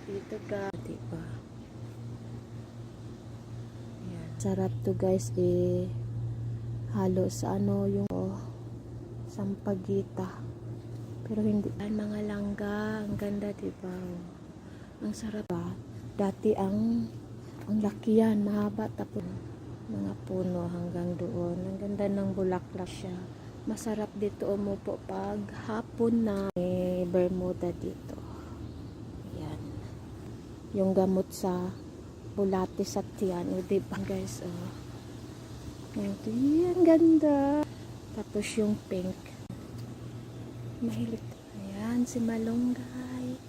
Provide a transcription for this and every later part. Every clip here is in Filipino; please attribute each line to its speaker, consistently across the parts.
Speaker 1: Dito ka, diba? Ayan. Sarap to guys, halo sa yung sampagita. Pero hindi mga langga, ang ganda diba? Ang sarap ba? Dati ang laki yan, mahaba, tapos mga puno hanggang doon. Ang ganda ng bulaklak siya. Masarap dito umupo pag hapon na. May Bermuda dito. Ayan. Yung gamot sa bulate sa tiyan. O diba guys? Ayan, ganda. Tapos yung pink. Mahilig. Ayan, si Malunggay.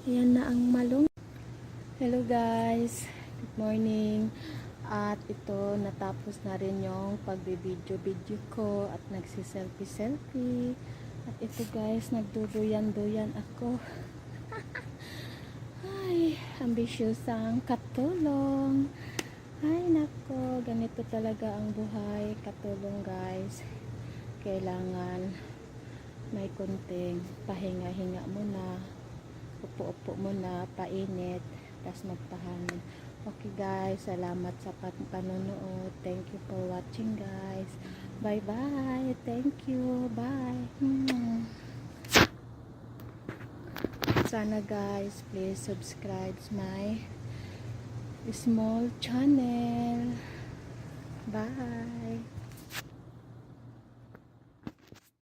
Speaker 1: Ayan na ang malunggay. Hello guys. Good morning. At ito, natapos na rin yung pagbe-video ko at nagsiselfie-selfie. At ito guys, nagduduyan-duyan ako. Ay, ambisyosang katulong. Ay nako, ganito talaga ang buhay. Katulong guys. Kailangan may konting pahinga-hinga muna. Upo-upo muna, painit, tapos magpahangin. Okay guys, salamat sa panonood. Thank you for watching guys. Bye bye. Thank you. Bye. Sana guys, please subscribe my small channel. Bye.